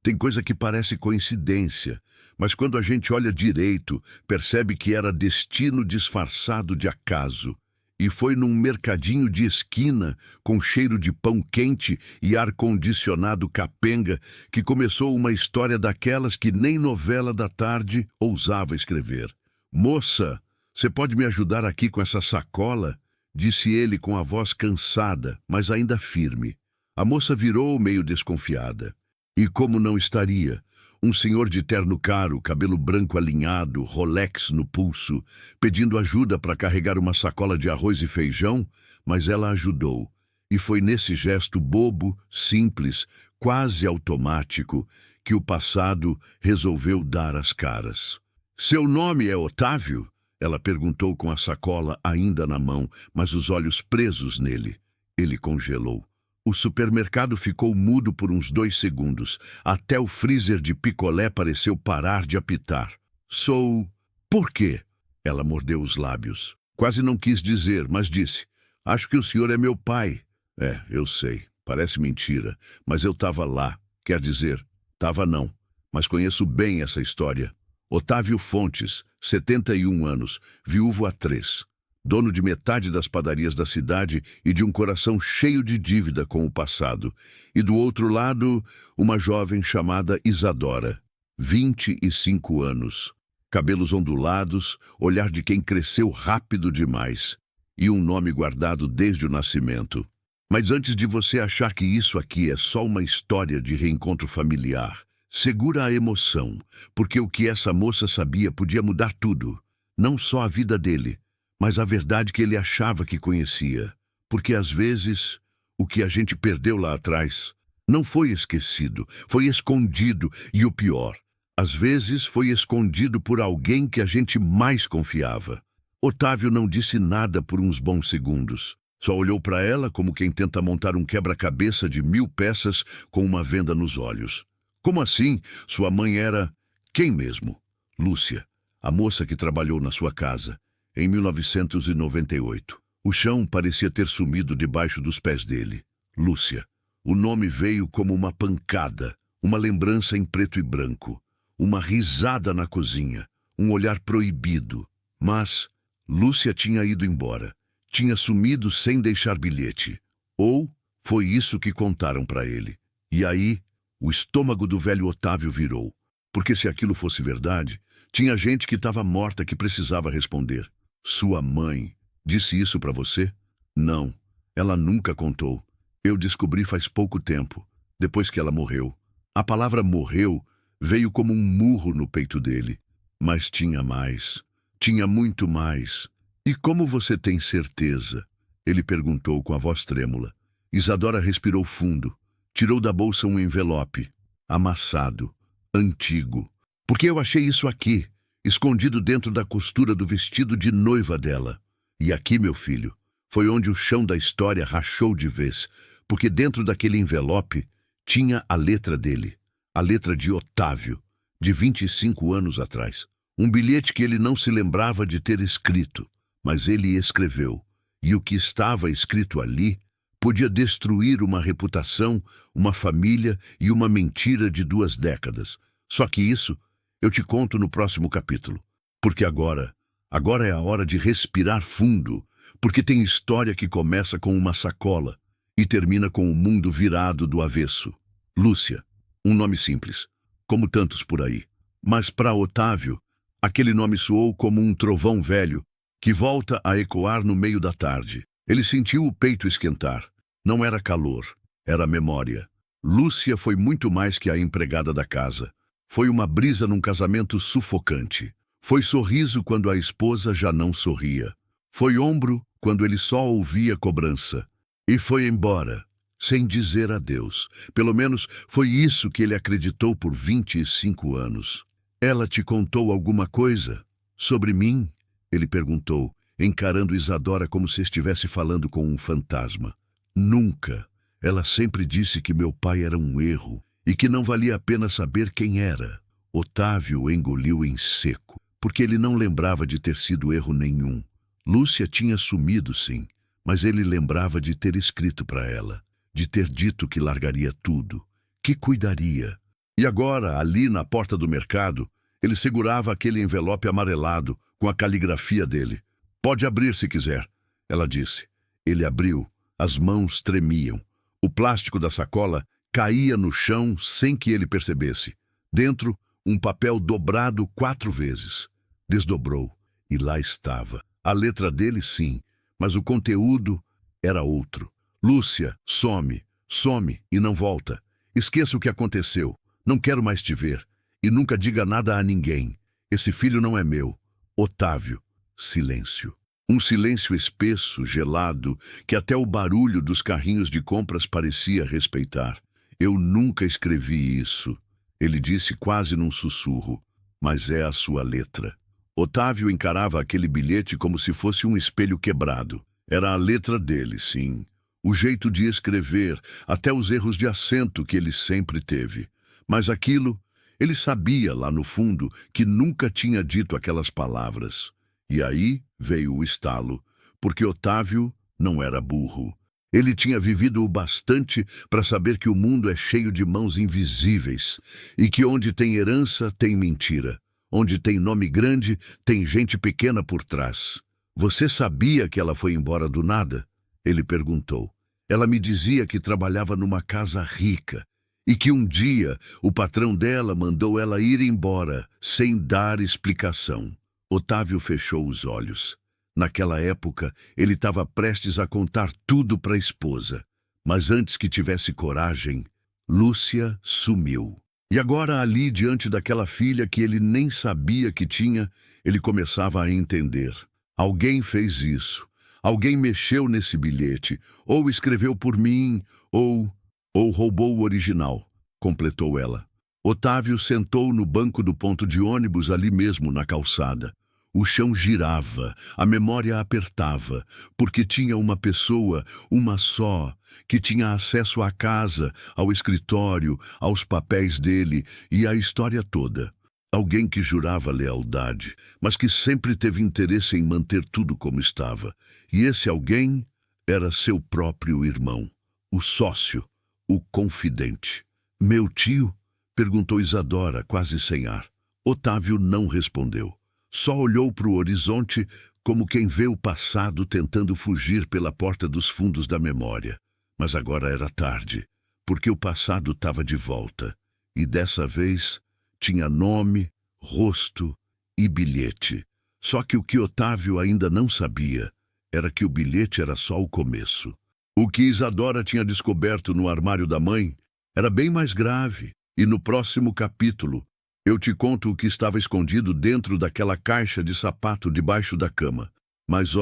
Tem coisa que parece coincidência, mas quando a gente olha direito, percebe que era destino disfarçado de acaso. E foi num mercadinho de esquina, com cheiro de pão quente e ar-condicionado capenga, que começou uma história daquelas que nem novela da tarde ousava escrever. "Moça, você pode me ajudar aqui com essa sacola?" disse ele com a voz cansada, mas ainda firme. A moça virou meio desconfiada. E como não estaria? Um senhor de terno caro, cabelo branco alinhado, Rolex no pulso, pedindo ajuda para carregar uma sacola de arroz e feijão, mas ela ajudou. E foi nesse gesto bobo, simples, quase automático, que o passado resolveu dar as caras. "Seu nome é Otávio?" Ela perguntou com a sacola ainda na mão, mas os olhos presos nele. Ele congelou. O supermercado ficou mudo por uns 2 segundos. Até o freezer de picolé pareceu parar de apitar. "Sou... Por quê?" Ela mordeu os lábios. Quase não quis dizer, mas disse. "Acho que o senhor é meu pai." "É, eu sei. Parece mentira. Mas eu estava lá. Quer dizer, estava não. Mas conheço bem essa história. Otávio Fontes, 71 anos, viúvo há 3. Dono de metade das padarias da cidade e de um coração cheio de dívida com o passado. E do outro lado, uma jovem chamada Isadora, 25 anos. Cabelos ondulados, olhar de quem cresceu rápido demais. E um nome guardado desde o nascimento. Mas antes de você achar que isso aqui é só uma história de reencontro familiar, segura a emoção, porque o que essa moça sabia podia mudar tudo. Não só a vida dele, mas a verdade que ele achava que conhecia. Porque às vezes, o que a gente perdeu lá atrás não foi esquecido, foi escondido. E o pior, às vezes foi escondido por alguém que a gente mais confiava. Otávio não disse nada por uns bons segundos. Só olhou para ela como quem tenta montar um quebra-cabeça de 1000 peças com uma venda nos olhos. Como assim? Sua mãe era... Quem mesmo? Lúcia, a moça que trabalhou na sua casa. Em 1998. O chão parecia ter sumido debaixo dos pés dele. Lúcia. O nome veio como uma pancada, uma lembrança em preto e branco, uma risada na cozinha, um olhar proibido. Mas Lúcia tinha ido embora. Tinha sumido sem deixar bilhete. Ou foi isso que contaram para ele. E aí, o estômago do velho Otávio virou. Porque se aquilo fosse verdade, tinha gente que estava morta que precisava responder. "Sua mãe disse isso para você?" "Não, ela nunca contou. Eu descobri faz pouco tempo, depois que ela morreu." A palavra "morreu" veio como um murro no peito dele. Mas tinha mais. Tinha muito mais. "E como você tem certeza?" Ele perguntou com a voz trêmula. Isadora respirou fundo. Tirou da bolsa um envelope. Amassado. Antigo. "Porque eu achei isso aqui, escondido dentro da costura do vestido de noiva dela. E aqui, meu filho, foi onde o chão da história rachou de vez, porque dentro daquele envelope tinha a letra dele, a letra de Otávio, de 25 anos atrás. Um bilhete que ele não se lembrava de ter escrito, mas ele escreveu. E o que estava escrito ali podia destruir uma reputação, uma família e uma mentira de 2 décadas. Só que isso eu te conto no próximo capítulo. Porque agora é a hora de respirar fundo, porque tem história que começa com uma sacola e termina com o mundo virado do avesso. Lúcia, um nome simples, como tantos por aí. Mas para Otávio, aquele nome soou como um trovão velho que volta a ecoar no meio da tarde. Ele sentiu o peito esquentar. Não era calor, era memória. Lúcia foi muito mais que a empregada da casa. Foi uma brisa num casamento sufocante. Foi sorriso quando a esposa já não sorria. Foi ombro quando ele só ouvia cobrança. E foi embora, sem dizer adeus. Pelo menos foi isso que ele acreditou por 25 anos. "Ela te contou alguma coisa? Sobre mim?" Ele perguntou, encarando Isadora como se estivesse falando com um fantasma. "Nunca. Ela sempre disse que meu pai era um erro e que não valia a pena saber quem era." Otávio engoliu em seco, porque ele não lembrava de ter sido erro nenhum. Lúcia tinha sumido, sim, mas ele lembrava de ter escrito para ela, de ter dito que largaria tudo, que cuidaria. E agora, ali na porta do mercado, ele segurava aquele envelope amarelado com a caligrafia dele. Pode abrir se quiser, ela disse. Ele abriu, as mãos tremiam. O plástico da sacola caía no chão sem que ele percebesse. Dentro, um papel dobrado 4 vezes. Desdobrou, e lá estava. A letra dele, sim, mas o conteúdo era outro. Lúcia, some, some e não volta. Esqueça o que aconteceu. Não quero mais te ver. E nunca diga nada a ninguém. Esse filho não é meu. Otávio. Silêncio. Um silêncio espesso, gelado, que até o barulho dos carrinhos de compras parecia respeitar. Eu nunca escrevi isso, ele disse quase num sussurro, mas é a sua letra. Otávio encarava aquele bilhete como se fosse um espelho quebrado. Era a letra dele, sim. O jeito de escrever, até os erros de acento que ele sempre teve. Mas aquilo, ele sabia lá no fundo que nunca tinha dito aquelas palavras. E aí veio o estalo, porque Otávio não era burro. Ele tinha vivido o bastante para saber que o mundo é cheio de mãos invisíveis e que onde tem herança, tem mentira. Onde tem nome grande, tem gente pequena por trás. Você sabia que ela foi embora do nada? Ele perguntou. Ela me dizia que trabalhava numa casa rica e que um dia o patrão dela mandou ela ir embora sem dar explicação. Otávio fechou os olhos. Naquela época, ele estava prestes a contar tudo para a esposa. Mas antes que tivesse coragem, Lúcia sumiu. E agora, ali diante daquela filha que ele nem sabia que tinha, ele começava a entender. Alguém fez isso. Alguém mexeu nesse bilhete. Ou escreveu por mim, ou roubou o original, completou ela. Otávio sentou no banco do ponto de ônibus ali mesmo na calçada. O chão girava, a memória apertava, porque tinha uma pessoa, uma só, que tinha acesso à casa, ao escritório, aos papéis dele e à história toda. Alguém que jurava lealdade, mas que sempre teve interesse em manter tudo como estava. E esse alguém era seu próprio irmão, o sócio, o confidente. Meu tio? Perguntou Isadora, quase sem ar. Otávio não respondeu. Só olhou para o horizonte como quem vê o passado tentando fugir pela porta dos fundos da memória. Mas agora era tarde, porque o passado estava de volta. E dessa vez tinha nome, rosto e bilhete. Só que o que Otávio ainda não sabia era que o bilhete era só o começo. O que Isadora tinha descoberto no armário da mãe era bem mais grave. E no próximo capítulo, eu te conto o que estava escondido dentro daquela caixa de sapato debaixo da cama. Mas,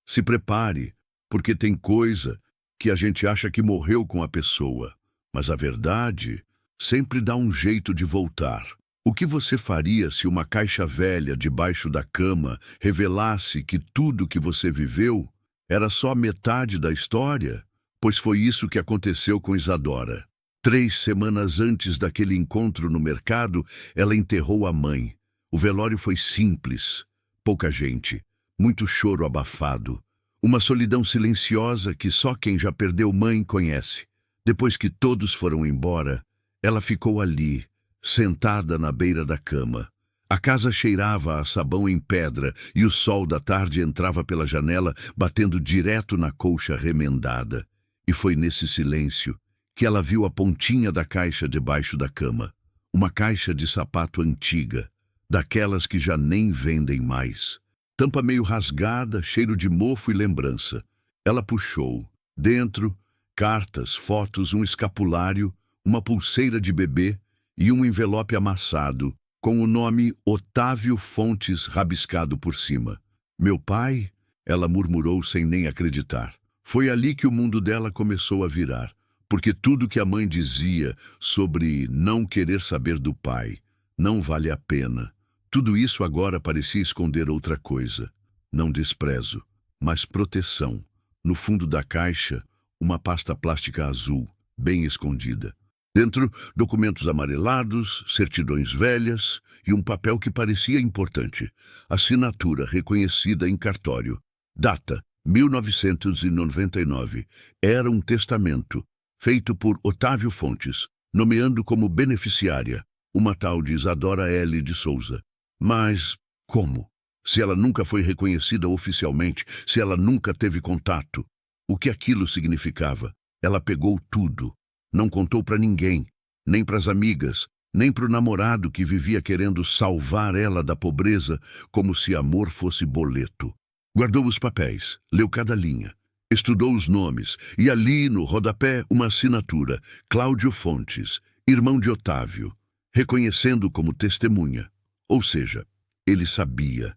se prepare, porque tem coisa que a gente acha que morreu com a pessoa. Mas a verdade sempre dá um jeito de voltar. O que você faria se uma caixa velha debaixo da cama revelasse que tudo que você viveu era só metade da história? Pois foi isso que aconteceu com Isadora. 3 semanas antes daquele encontro no mercado, ela enterrou a mãe. O velório foi simples, pouca gente, muito choro abafado, uma solidão silenciosa que só quem já perdeu mãe conhece. Depois que todos foram embora, ela ficou ali, sentada na beira da cama. A casa cheirava a sabão em pedra e o sol da tarde entrava pela janela, batendo direto na colcha remendada. E foi nesse silêncio que ela viu a pontinha da caixa debaixo da cama. Uma caixa de sapato antiga, daquelas que já nem vendem mais. Tampa meio rasgada, cheiro de mofo e lembrança. Ela puxou. Dentro, cartas, fotos, um escapulário, uma pulseira de bebê e um envelope amassado, com o nome Otávio Fontes rabiscado por cima. Meu pai? Ela murmurou sem nem acreditar. Foi ali que o mundo dela começou a virar. Porque tudo que a mãe dizia sobre não querer saber do pai, não vale a pena, tudo isso agora parecia esconder outra coisa. Não desprezo, mas proteção. No fundo da caixa, uma pasta plástica azul, bem escondida. Dentro, documentos amarelados, certidões velhas e um papel que parecia importante. Assinatura reconhecida em cartório. Data, 1999. Era um testamento. Feito por Otávio Fontes, nomeando como beneficiária uma tal de Isadora L. de Souza. Mas como? Se ela nunca foi reconhecida oficialmente, se ela nunca teve contato, o que aquilo significava? Ela pegou tudo. Não contou para ninguém, nem para as amigas, nem para o namorado que vivia querendo salvar ela da pobreza como se amor fosse boleto. Guardou os papéis, leu cada linha, estudou os nomes e ali no rodapé uma assinatura, Cláudio Fontes, irmão de Otávio, reconhecendo como testemunha. Ou seja, ele sabia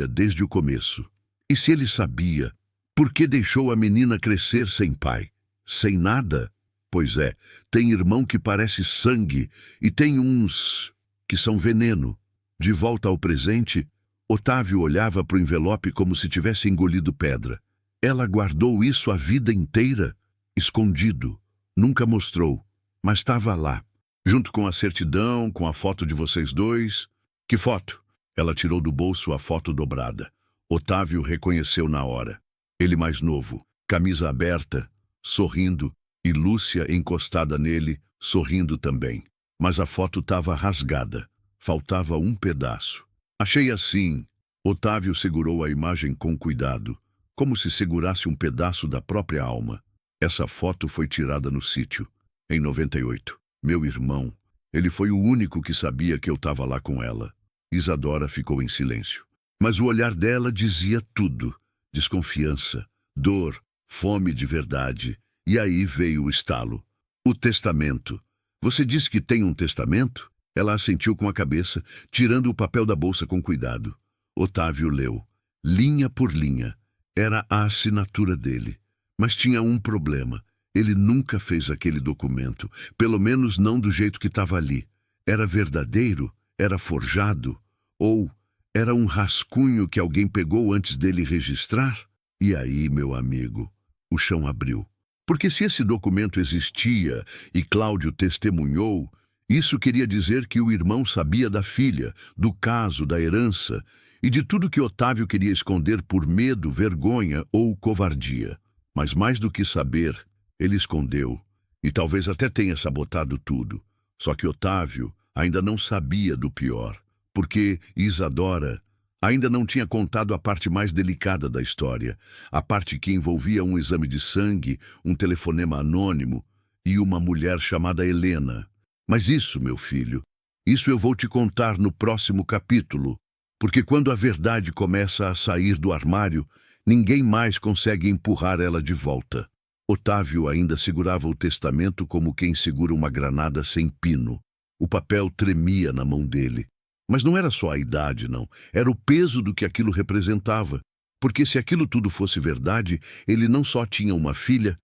desde o começo. E se ele sabia, por que deixou a menina crescer sem pai? Sem nada? Pois é, tem irmão que parece sangue e tem uns que são veneno. De volta ao presente, Otávio olhava para o envelope como se tivesse engolido pedra. Ela guardou isso a vida inteira, escondido. Nunca mostrou, mas estava lá, junto com a certidão, com a foto de vocês dois. Que foto? Ela tirou do bolso a foto dobrada. Otávio reconheceu na hora. Ele mais novo, camisa aberta, sorrindo, e Lúcia encostada nele, sorrindo também. Mas a foto estava rasgada. Faltava um pedaço. Achei assim. Otávio segurou a imagem com cuidado, como se segurasse um pedaço da própria alma. Essa foto foi tirada no sítio, em 98. Meu irmão, ele foi o único que sabia que eu estava lá com ela. Isadora ficou em silêncio. Mas o olhar dela dizia tudo. Desconfiança, dor, fome de verdade. E aí veio o estalo. O testamento. Você disse que tem um testamento? Ela assentiu com a cabeça, tirando o papel da bolsa com cuidado. Otávio leu, linha por linha. Era a assinatura dele. Mas tinha um problema. Ele nunca fez aquele documento, pelo menos não do jeito que estava ali. Era verdadeiro? Era forjado? Ou era um rascunho que alguém pegou antes dele registrar? E aí, meu amigo, o chão abriu. Porque se esse documento existia e Cláudio testemunhou, isso queria dizer que o irmão sabia da filha, do caso, da herança e de tudo que Otávio queria esconder por medo, vergonha ou covardia. Mas mais do que saber, ele escondeu e talvez até tenha sabotado tudo. Só que Otávio ainda não sabia do pior, porque Isadora ainda não tinha contado a parte mais delicada da história, a parte que envolvia um exame de sangue, um telefonema anônimo e uma mulher chamada Helena. Mas isso, meu filho, isso eu vou te contar no próximo capítulo, porque quando a verdade começa a sair do armário, ninguém mais consegue empurrar ela de volta. Otávio ainda segurava o testamento como quem segura uma granada sem pino. O papel tremia na mão dele. Mas não era só a idade, não. Era o peso do que aquilo representava. Porque se aquilo tudo fosse verdade, ele não só tinha uma filha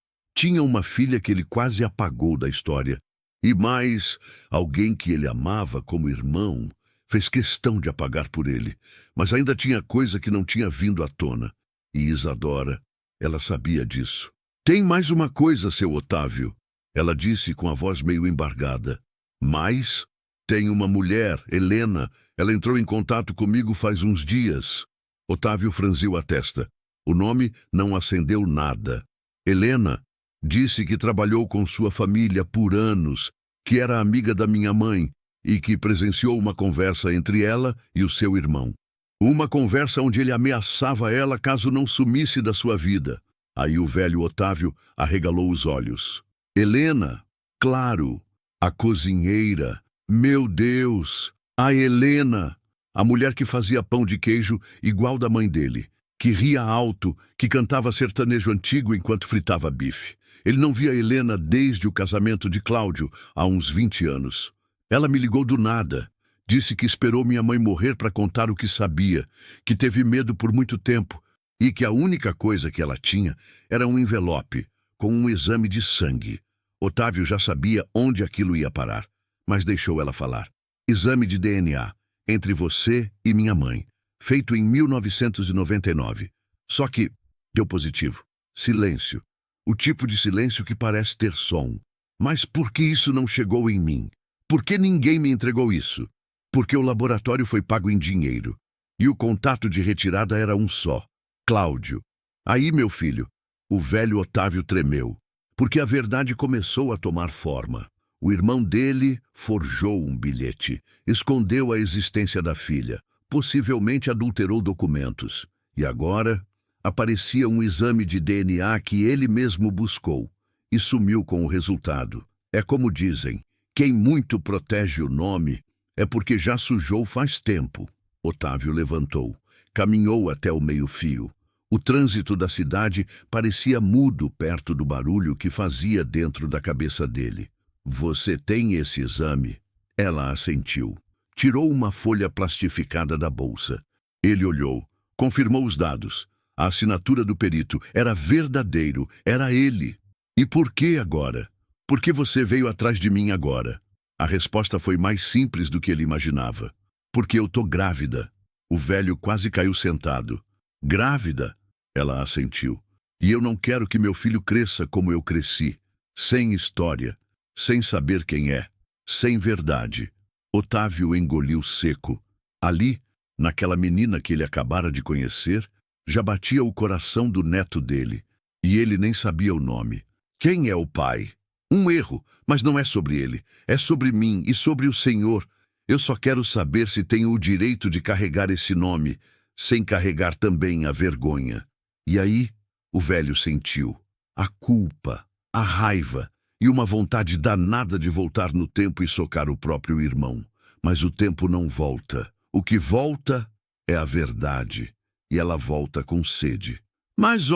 que ele quase apagou da história. E mais, alguém que ele amava como irmão, fez questão de apagar por ele. Mas ainda tinha coisa que não tinha vindo à tona. E Isadora, ela sabia disso. Tem mais uma coisa, seu Otávio, ela disse com a voz meio embargada. Mas tem uma mulher, Helena. Ela entrou em contato comigo faz uns dias. Otávio franziu a testa. O nome não acendeu nada. Helena disse que trabalhou com sua família por anos, que era amiga da minha mãe e que presenciou uma conversa entre ela e o seu irmão. Uma conversa onde ele ameaçava ela caso não sumisse da sua vida. Aí o velho Otávio arregalou os olhos. Helena, claro, a cozinheira. Meu Deus, a Helena, a mulher que fazia pão de queijo igual da mãe dele, que ria alto, que cantava sertanejo antigo enquanto fritava bife. Ele não via Helena desde o casamento de Cláudio, há uns 20 anos. Ela me ligou do nada. Disse que esperou minha mãe morrer para contar o que sabia, que teve medo por muito tempo e que a única coisa que ela tinha era um envelope com um exame de sangue. Otávio já sabia onde aquilo ia parar, mas deixou ela falar. Exame de DNA entre você e minha mãe, feito em 1999. Só que deu positivo. Silêncio. O tipo de silêncio que parece ter som. Mas por que isso não chegou em mim? Por que ninguém me entregou isso? Porque o laboratório foi pago em dinheiro. E o contato de retirada era um só. Cláudio. Aí, meu filho, o velho Otávio tremeu. Porque a verdade começou a tomar forma. O irmão dele forjou um bilhete, escondeu a existência da filha, possivelmente adulterou documentos. E agora aparecia um exame de DNA que ele mesmo buscou e sumiu com o resultado. É como dizem, quem muito protege o nome é porque já sujou faz tempo. Otávio levantou, caminhou até o meio-fio. O trânsito da cidade parecia mudo perto do barulho que fazia dentro da cabeça dele. Você tem esse exame? Ela assentiu. Tirou uma folha plastificada da bolsa. Ele olhou, confirmou os dados. A assinatura do perito era verdadeiro, era ele. E por que agora? Por que você veio atrás de mim agora? A resposta foi mais simples do que ele imaginava. Porque eu tô grávida. O velho quase caiu sentado. Grávida? Ela assentiu. E eu não quero que meu filho cresça como eu cresci. Sem história, sem saber quem é, sem verdade. Otávio engoliu seco. Ali, naquela menina que ele acabara de conhecer, já batia o coração do neto dele. E ele nem sabia o nome. Quem é o pai? Um erro, mas não é sobre ele. É sobre mim e sobre o Senhor. Eu só quero saber se tenho o direito de carregar esse nome, sem carregar também a vergonha. E aí, o velho sentiu a culpa, a raiva e uma vontade danada de voltar no tempo e socar o próprio irmão. Mas o tempo não volta. O que volta é a verdade. E ela volta com sede. Mas,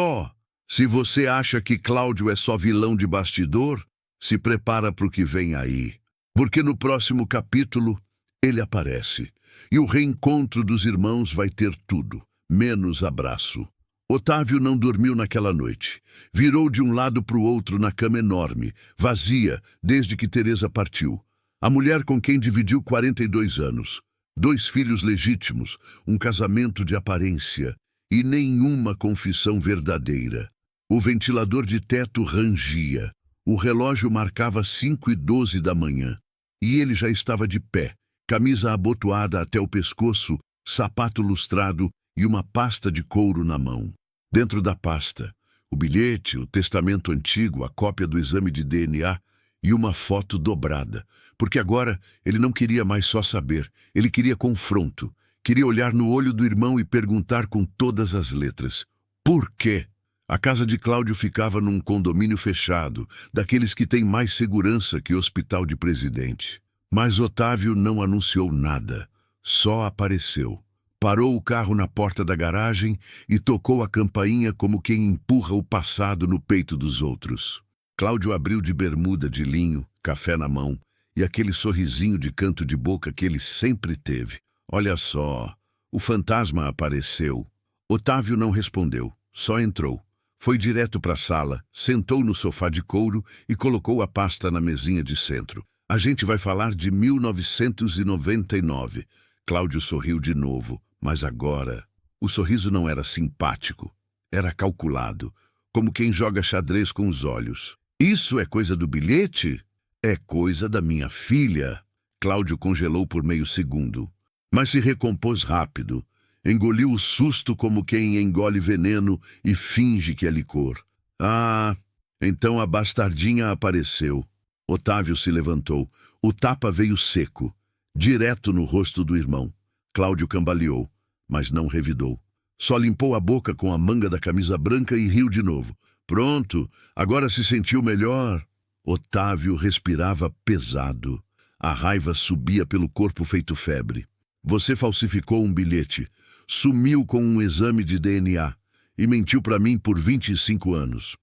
se você acha que Cláudio é só vilão de bastidor, se prepara para o que vem aí. Porque no próximo capítulo, ele aparece. E o reencontro dos irmãos vai ter tudo, menos abraço. Otávio não dormiu naquela noite. Virou de um lado para o outro na cama enorme, vazia, desde que Teresa partiu. A mulher com quem dividiu 42 anos. 2 filhos legítimos, um casamento de aparência e nenhuma confissão verdadeira. O ventilador de teto rangia. O relógio marcava 5:12 da manhã. E ele já estava de pé, camisa abotoada até o pescoço, sapato lustrado e uma pasta de couro na mão. Dentro da pasta, o bilhete, o testamento antigo, a cópia do exame de DNA e uma foto dobrada. Porque agora ele não queria mais só saber, ele queria confronto. Queria olhar no olho do irmão e perguntar com todas as letras. Por quê? A casa de Cláudio ficava num condomínio fechado, daqueles que têm mais segurança que hospital de presidente. Mas Otávio não anunciou nada, só apareceu. Parou o carro na porta da garagem e tocou a campainha como quem empurra o passado no peito dos outros. Cláudio abriu de bermuda de linho, café na mão, e aquele sorrisinho de canto de boca que ele sempre teve. Olha só, o fantasma apareceu. Otávio não respondeu, só entrou. Foi direto para a sala, sentou no sofá de couro e colocou a pasta na mesinha de centro. A gente vai falar de 1999. Cláudio sorriu de novo, mas agora o sorriso não era simpático. Era calculado, como quem joga xadrez com os olhos. Isso é coisa do bilhete? É coisa da minha filha. Cláudio congelou por meio segundo, mas se recompôs rápido. Engoliu o susto como quem engole veneno e finge que é licor. Ah, então a bastardinha apareceu. Otávio se levantou. O tapa veio seco, direto no rosto do irmão. Cláudio cambaleou, mas não revidou. Só limpou a boca com a manga da camisa branca e riu de novo. Pronto, agora se sentiu melhor. Otávio respirava pesado. A raiva subia pelo corpo feito febre. Você falsificou um bilhete, sumiu com um exame de DNA e mentiu para mim por 25 anos.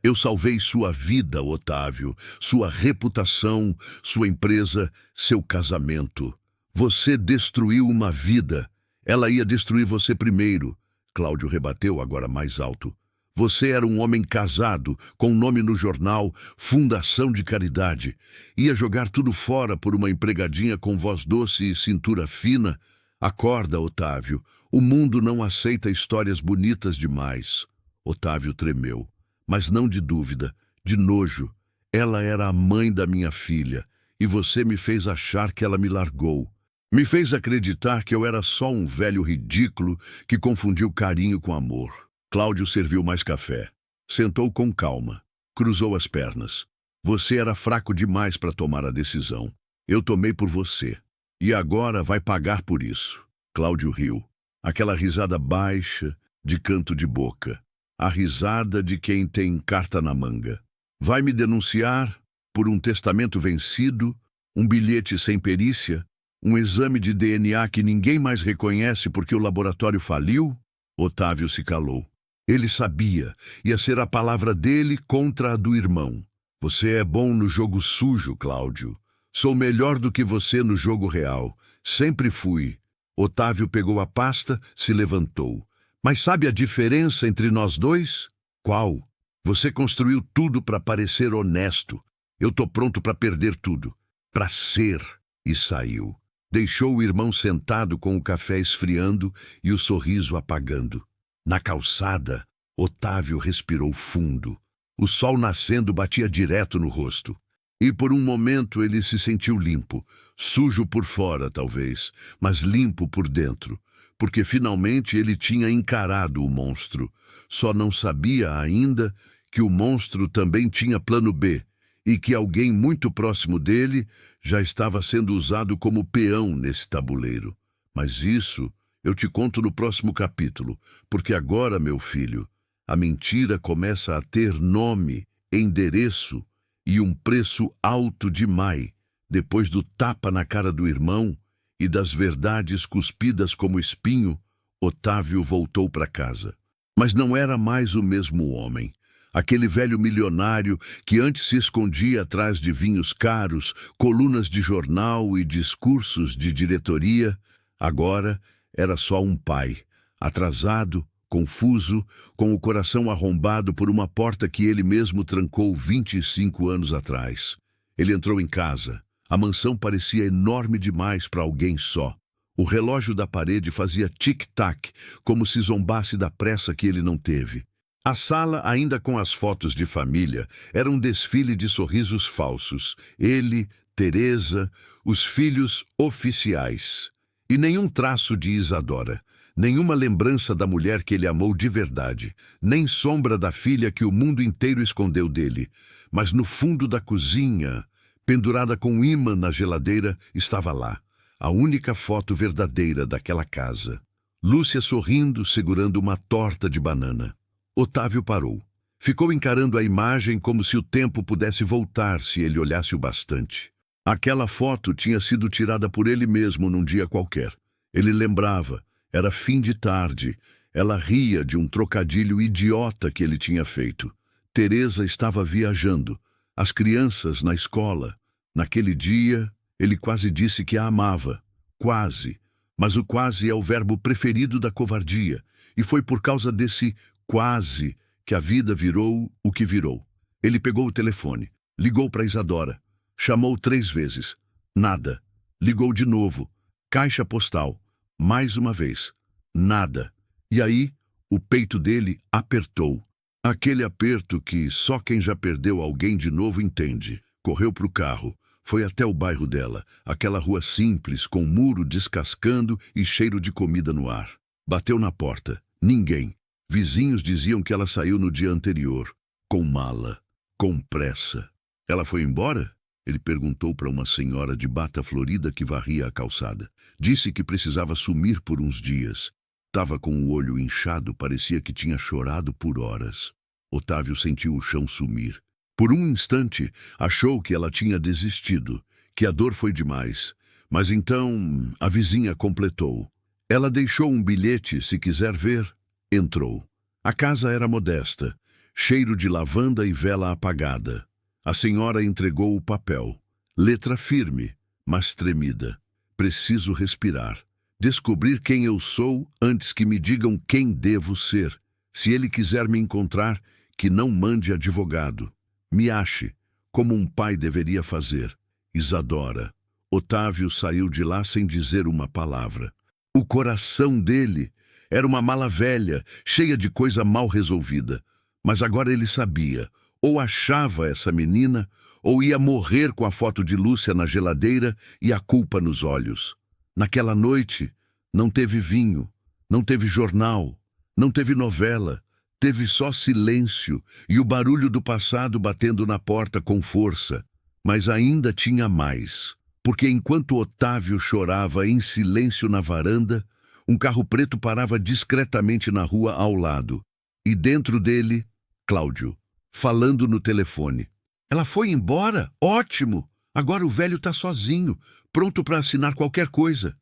Eu salvei sua vida, Otávio, sua reputação, sua empresa, seu casamento. Você destruiu uma vida. Ela ia destruir você primeiro. Cláudio rebateu, agora mais alto. Você era um homem casado, com nome no jornal, fundação de caridade. Ia jogar tudo fora por uma empregadinha com voz doce e cintura fina. Acorda, Otávio. O mundo não aceita histórias bonitas demais. Otávio tremeu, mas não de dúvida, de nojo. Ela era a mãe da minha filha, e você me fez achar que ela me largou. Me fez acreditar que eu era só um velho ridículo que confundiu carinho com amor. Cláudio serviu mais café. Sentou com calma. Cruzou as pernas. Você era fraco demais para tomar a decisão. Eu tomei por você. E agora vai pagar por isso. Cláudio riu. Aquela risada baixa, de canto de boca. A risada de quem tem carta na manga. Vai me denunciar por um testamento vencido, um bilhete sem perícia, um exame de DNA que ninguém mais reconhece porque o laboratório faliu? Otávio se calou. Ele sabia, ia ser a palavra dele contra a do irmão. Você é bom no jogo sujo, Cláudio. Sou melhor do que você no jogo real. Sempre fui. Otávio pegou a pasta, se levantou. Mas sabe a diferença entre nós dois? Qual? Você construiu tudo para parecer honesto. Eu tô pronto para perder tudo. Para ser. E saiu. Deixou o irmão sentado com o café esfriando e o sorriso apagando. Na calçada, Otávio respirou fundo. O sol nascendo batia direto no rosto. E por um momento ele se sentiu limpo, sujo por fora talvez, mas limpo por dentro, porque finalmente ele tinha encarado o monstro. Só não sabia ainda que o monstro também tinha plano B e que alguém muito próximo dele já estava sendo usado como peão nesse tabuleiro. Mas isso eu te conto no próximo capítulo, porque agora, meu filho, a mentira começa a ter nome, endereço e um preço alto demais, depois do tapa na cara do irmão e das verdades cuspidas como espinho. Otávio voltou para casa. Mas não era mais o mesmo homem. Aquele velho milionário que antes se escondia atrás de vinhos caros, colunas de jornal e discursos de diretoria, agora era só um pai, atrasado, confuso, com o coração arrombado por uma porta que ele mesmo trancou 25 anos atrás. Ele entrou em casa. A mansão parecia enorme demais para alguém só. O relógio da parede fazia tic-tac, como se zombasse da pressa que ele não teve. A sala, ainda com as fotos de família, era um desfile de sorrisos falsos. Ele, Teresa, os filhos oficiais. E nenhum traço de Isadora. Nenhuma lembrança da mulher que ele amou de verdade, nem sombra da filha que o mundo inteiro escondeu dele. Mas no fundo da cozinha, pendurada com um ímã na geladeira, estava lá, a única foto verdadeira daquela casa. Lúcia sorrindo, segurando uma torta de banana. Otávio parou. Ficou encarando a imagem como se o tempo pudesse voltar se ele olhasse o bastante. Aquela foto tinha sido tirada por ele mesmo num dia qualquer. Ele lembrava. Era fim de tarde. Ela ria de um trocadilho idiota que ele tinha feito. Teresa estava viajando. As crianças na escola. Naquele dia, ele quase disse que a amava. Quase. Mas o quase é o verbo preferido da covardia. E foi por causa desse quase que a vida virou o que virou. Ele pegou o telefone. Ligou para Isadora. Chamou 3 vezes. Nada. Ligou de novo. Caixa postal. Mais uma vez. Nada. E aí, o peito dele apertou. Aquele aperto que só quem já perdeu alguém de novo entende. Correu para o carro. Foi até o bairro dela, aquela rua simples, com muro descascando e cheiro de comida no ar. Bateu na porta. Ninguém. Vizinhos diziam que ela saiu no dia anterior. Com mala. Com pressa. Ela foi embora? Ele perguntou para uma senhora de bata florida que varria a calçada. Disse que precisava sumir por uns dias. Estava com o olho inchado, parecia que tinha chorado por horas. Otávio sentiu o chão sumir. Por um instante, achou que ela tinha desistido, que a dor foi demais. Mas então, a vizinha completou. Ela deixou um bilhete, se quiser ver. Entrou. A casa era modesta, cheiro de lavanda e vela apagada. A senhora entregou o papel. Letra firme, mas tremida. Preciso respirar. Descobrir quem eu sou antes que me digam quem devo ser. Se ele quiser me encontrar, que não mande advogado. Me ache, como um pai deveria fazer. Isadora. Otávio saiu de lá sem dizer uma palavra. O coração dele era uma mala velha, cheia de coisa mal resolvida. Mas agora ele sabia. Ou achava essa menina, ou ia morrer com a foto de Lúcia na geladeira e a culpa nos olhos. Naquela noite, não teve vinho, não teve jornal, não teve novela. Teve só silêncio e o barulho do passado batendo na porta com força. Mas ainda tinha mais, porque enquanto Otávio chorava em silêncio na varanda, um carro preto parava discretamente na rua ao lado. E dentro dele, Cláudio, falando no telefone. Ela foi embora? Ótimo! Agora o velho tá sozinho, pronto para assinar qualquer coisa.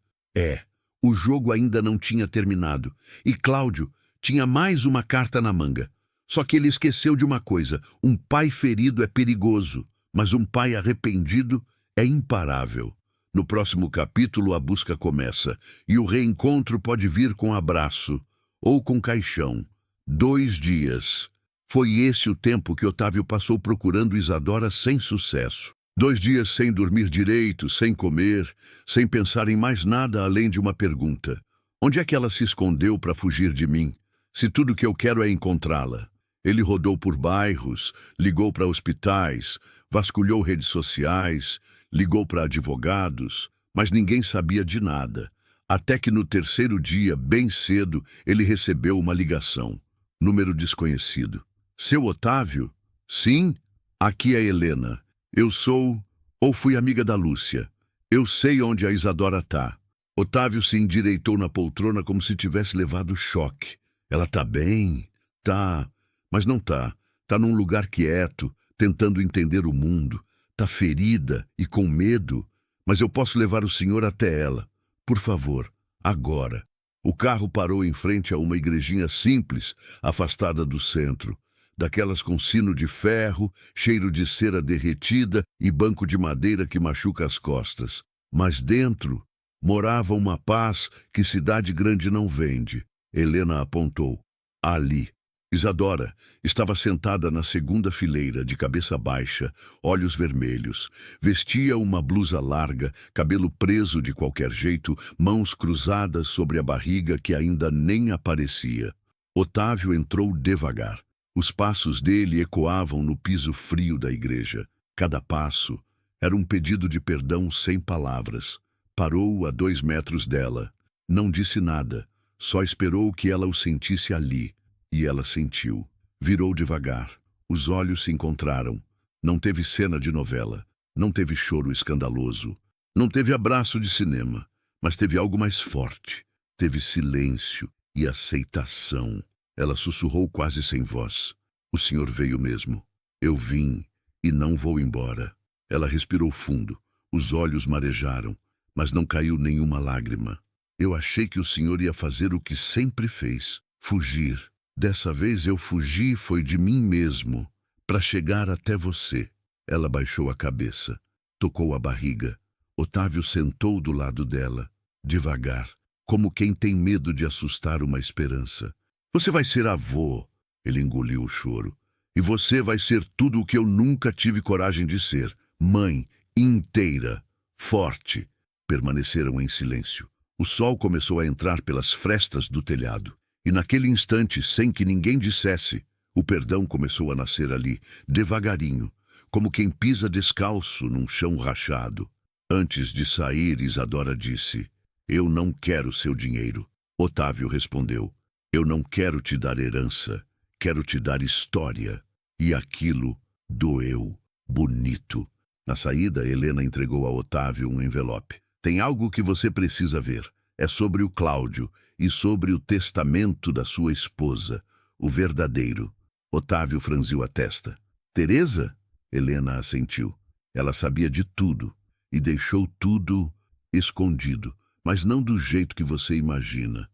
O jogo ainda não tinha terminado, e Cláudio tinha mais uma carta na manga. Só que ele esqueceu de uma coisa: um pai ferido é perigoso, mas um pai arrependido é imparável. No próximo capítulo, a busca começa, e o reencontro pode vir com abraço ou com caixão. 2 dias. Foi esse o tempo que Otávio passou procurando Isadora sem sucesso. 2 dias sem dormir direito, sem comer, sem pensar em mais nada além de uma pergunta. Onde é que ela se escondeu para fugir de mim, se tudo que eu quero é encontrá-la? Ele rodou por bairros, ligou para hospitais, vasculhou redes sociais, ligou para advogados, mas ninguém sabia de nada. Até que no 3º dia, bem cedo, ele recebeu uma ligação. Número desconhecido. Seu Otávio? Sim, aqui é Helena. Eu sou, ou fui amiga da Lúcia. Eu sei onde a Isadora tá. Otávio se endireitou na poltrona como se tivesse levado choque. Ela tá bem? Tá, mas não tá. Tá num lugar quieto, tentando entender o mundo. Tá ferida e com medo, mas eu posso levar o senhor até ela. Por favor, agora. O carro parou em frente a uma igrejinha simples, afastada do centro. Daquelas com sino de ferro, cheiro de cera derretida e banco de madeira que machuca as costas. Mas dentro morava uma paz que cidade grande não vende. Helena apontou. Ali. Isadora estava sentada na 2ª fileira, de cabeça baixa, olhos vermelhos. Vestia uma blusa larga, cabelo preso de qualquer jeito, mãos cruzadas sobre a barriga que ainda nem aparecia. Otávio entrou devagar. Os passos dele ecoavam no piso frio da igreja. Cada passo era um pedido de perdão sem palavras. Parou a 2 metros dela. Não disse nada, só esperou que ela o sentisse ali. E ela sentiu. Virou devagar. Os olhos se encontraram. Não teve cena de novela. Não teve choro escandaloso. Não teve abraço de cinema. Mas teve algo mais forte. Teve silêncio e aceitação. Ela sussurrou quase sem voz. O senhor veio mesmo. Eu vim e não vou embora. Ela respirou fundo. Os olhos marejaram, mas não caiu nenhuma lágrima. Eu achei que o senhor ia fazer o que sempre fez. Fugir. Dessa vez eu fugi foi de mim mesmo, para chegar até você. Ela baixou a cabeça, tocou a barriga. Otávio sentou do lado dela, devagar, como quem tem medo de assustar uma esperança. Você vai ser avô, ele engoliu o choro. E você vai ser tudo o que eu nunca tive coragem de ser. Mãe, inteira, forte. Permaneceram em silêncio. O sol começou a entrar pelas frestas do telhado. E naquele instante, sem que ninguém dissesse, o perdão começou a nascer ali, devagarinho, como quem pisa descalço num chão rachado. Antes de sair, Isadora disse: Eu não quero seu dinheiro. Otávio respondeu: Eu não quero te dar herança, quero te dar história. E aquilo doeu, bonito. Na saída, Helena entregou a Otávio um envelope. Tem algo que você precisa ver. É sobre o Cláudio e sobre o testamento da sua esposa, o verdadeiro. Otávio franziu a testa. Teresa? Helena assentiu. Ela sabia de tudo e deixou tudo escondido, mas não do jeito que você imagina.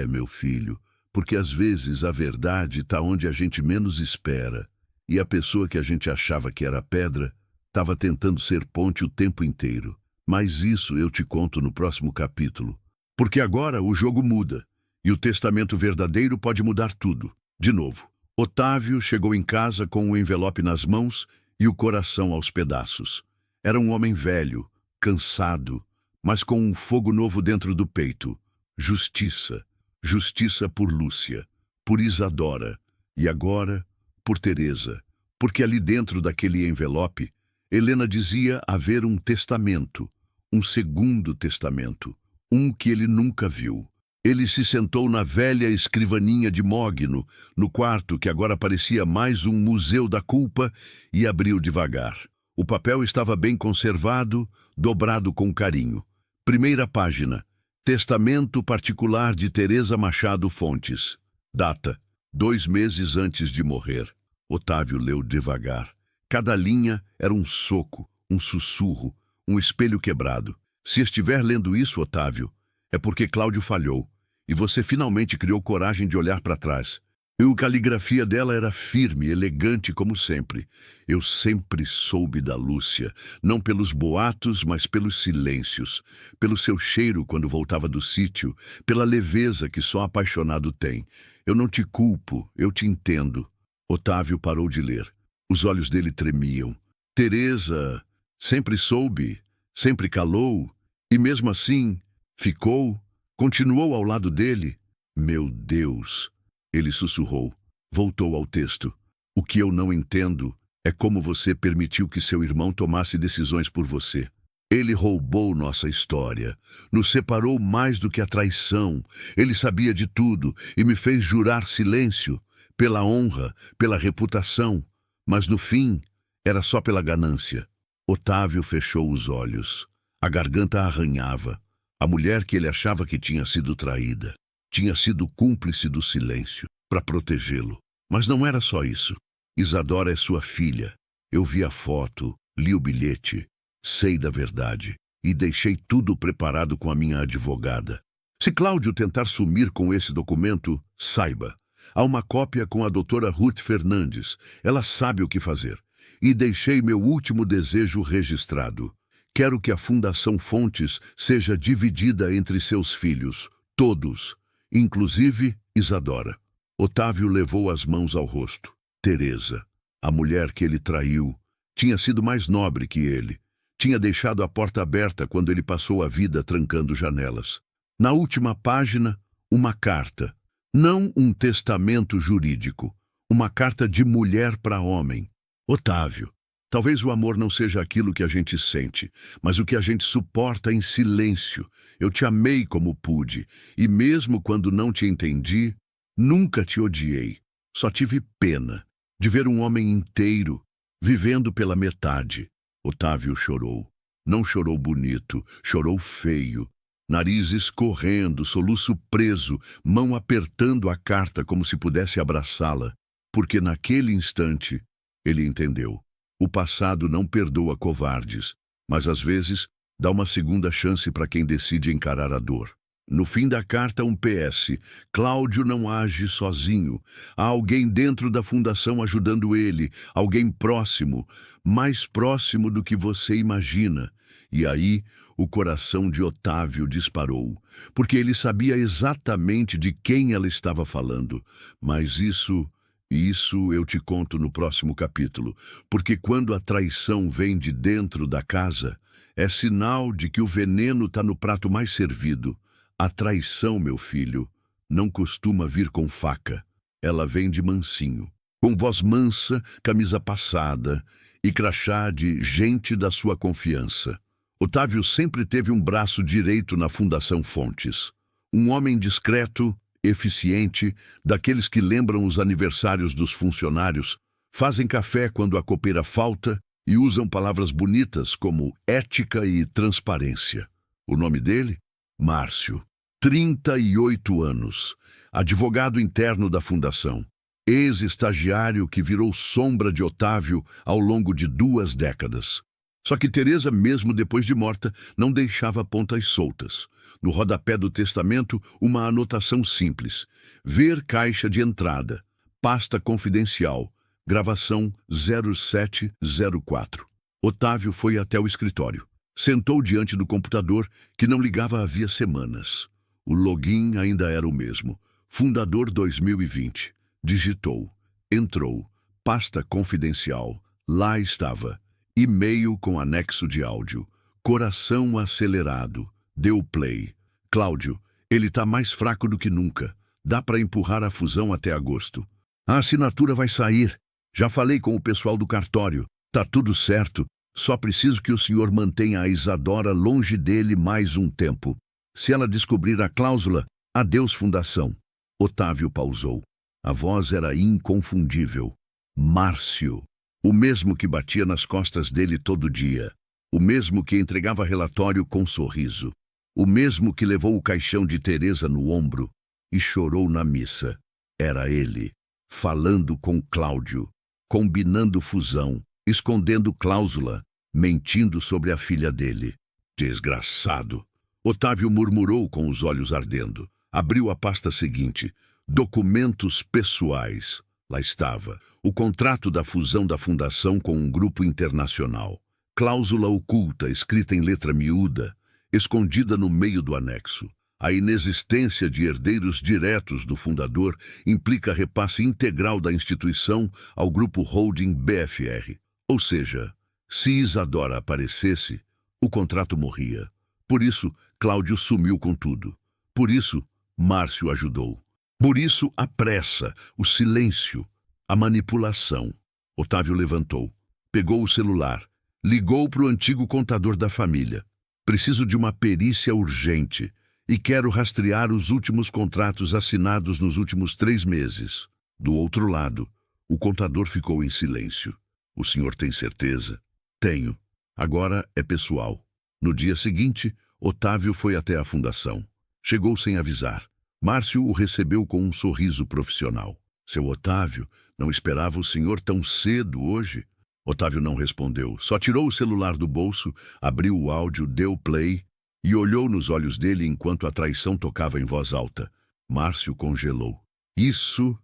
Meu filho, porque às vezes a verdade está onde a gente menos espera. E a pessoa que a gente achava que era pedra estava tentando ser ponte o tempo inteiro. Mas isso eu te conto no próximo capítulo. Porque agora o jogo muda, e o testamento verdadeiro pode mudar tudo. De novo, Otávio chegou em casa com o envelope nas mãos e o coração aos pedaços. Era um homem velho, cansado, mas com um fogo novo dentro do peito. Justiça. Justiça por Lúcia, por Isadora, e agora por Teresa. Porque ali dentro daquele envelope, Helena dizia haver um testamento, um segundo testamento. Um que ele nunca viu. Ele se sentou na velha escrivaninha de mogno, no quarto que agora parecia mais um museu da culpa, e abriu devagar. O papel estava bem conservado, dobrado com carinho. Primeira página. Testamento particular de Teresa Machado Fontes. Data: 2 meses antes de morrer. Otávio leu devagar. Cada linha era um soco, um sussurro, um espelho quebrado. Se estiver lendo isso, Otávio, é porque Cláudio falhou, e você finalmente criou coragem de olhar para trás. E a caligrafia dela era firme, elegante como sempre. Eu sempre soube da Lúcia, não pelos boatos, mas pelos silêncios, pelo seu cheiro quando voltava do sítio, pela leveza que só apaixonado tem. Eu não te culpo, eu te entendo. Otávio parou de ler. Os olhos dele tremiam. Teresa sempre soube, sempre calou, e mesmo assim ficou, continuou ao lado dele. Meu Deus! Ele sussurrou. Voltou ao texto. O que eu não entendo é como você permitiu que seu irmão tomasse decisões por você. Ele roubou nossa história, nos separou mais do que a traição. Ele sabia de tudo e me fez jurar silêncio, pela honra, pela reputação. Mas no fim, era só pela ganância. Otávio fechou os olhos. A garganta arranhava. A mulher que ele achava que tinha sido traída tinha sido cúmplice do silêncio, para protegê-lo. Mas não era só isso. Isadora é sua filha. Eu vi a foto, li o bilhete, sei da verdade, e deixei tudo preparado com a minha advogada. Se Cláudio tentar sumir com esse documento, saiba. Há uma cópia com a doutora Ruth Fernandes. Ela sabe o que fazer. E deixei meu último desejo registrado. Quero que a Fundação Fontes seja dividida entre seus filhos, todos, inclusive Isadora. Otávio levou as mãos ao rosto. Teresa, a mulher que ele traiu, tinha sido mais nobre que ele. Tinha deixado a porta aberta quando ele passou a vida trancando janelas. Na última página, uma carta. Não um testamento jurídico. Uma carta de mulher para homem. Otávio, talvez o amor não seja aquilo que a gente sente, mas o que a gente suporta em silêncio. Eu te amei como pude, e mesmo quando não te entendi, nunca te odiei. Só tive pena de ver um homem inteiro vivendo pela metade. Otávio chorou. Não chorou bonito, chorou feio. Nariz escorrendo, soluço preso, mão apertando a carta como se pudesse abraçá-la, porque naquele instante ele entendeu. O passado não perdoa covardes, mas às vezes dá uma segunda chance para quem decide encarar a dor. No fim da carta, um PS. Cláudio não age sozinho. Há alguém dentro da fundação ajudando ele, alguém próximo, mais próximo do que você imagina. E aí, o coração de Otávio disparou, porque ele sabia exatamente de quem ela estava falando. Mas isso eu te conto no próximo capítulo, porque quando a traição vem de dentro da casa, é sinal de que o veneno está no prato mais servido. A traição, meu filho, não costuma vir com faca. Ela vem de mansinho, com voz mansa, camisa passada e crachá de gente da sua confiança. Otávio sempre teve um braço direito na Fundação Fontes. Um homem discreto, eficiente, daqueles que lembram os aniversários dos funcionários, fazem café quando a copeira falta e usam palavras bonitas como ética e transparência. O nome dele? Márcio. 38 anos. Advogado interno da Fundação. Ex-estagiário que virou sombra de Otávio ao longo de 2 décadas. Só que Teresa, mesmo depois de morta, não deixava pontas soltas. No rodapé do testamento, uma anotação simples. Ver caixa de entrada. Pasta confidencial. Gravação 0704. Otávio foi até o escritório. Sentou diante do computador, que não ligava havia semanas. O login ainda era o mesmo. Fundador 2020. Digitou. Entrou. Pasta confidencial. Lá estava. E-mail com anexo de áudio. Coração acelerado. Deu play. Cláudio, ele tá mais fraco do que nunca. Dá para empurrar a fusão até agosto. A assinatura vai sair. Já falei com o pessoal do cartório. Tá tudo certo. Só preciso que o senhor mantenha a Isadora longe dele mais um tempo. Se ela descobrir a cláusula, Adeus, Fundação. Otávio pausou. A voz era inconfundível. Márcio. O mesmo que batia nas costas dele todo dia. O mesmo que entregava relatório com sorriso. O mesmo que levou o caixão de Teresa no ombro e chorou na missa. Era ele, falando com Cláudio, combinando fusão, escondendo cláusula, mentindo sobre a filha dele. Desgraçado! Otávio murmurou com os olhos ardendo. Abriu a pasta seguinte. Documentos pessoais. Lá estava. O contrato da fusão da fundação com um grupo internacional. Cláusula oculta, escrita em letra miúda, escondida no meio do anexo. A inexistência de herdeiros diretos do fundador implica repasse integral da instituição ao grupo holding BFR. Ou seja, se Isadora aparecesse, o contrato morria. Por isso, Cláudio sumiu com tudo. Por isso, Márcio ajudou. Por isso, a pressa, o silêncio, a manipulação. Otávio levantou, pegou o celular, ligou para o antigo contador da família. Preciso de uma perícia urgente e quero rastrear os últimos contratos assinados nos últimos 3 meses. Do outro lado, o contador ficou em silêncio. O senhor tem certeza? Tenho. Agora é pessoal. No dia seguinte, Otávio foi até a fundação. Chegou sem avisar. Márcio o recebeu com um sorriso profissional. Seu Otávio, não esperava o senhor tão cedo hoje? Otávio não respondeu. Só tirou o celular do bolso, abriu o áudio, deu play e olhou nos olhos dele enquanto a traição tocava em voz alta. Márcio congelou. Isso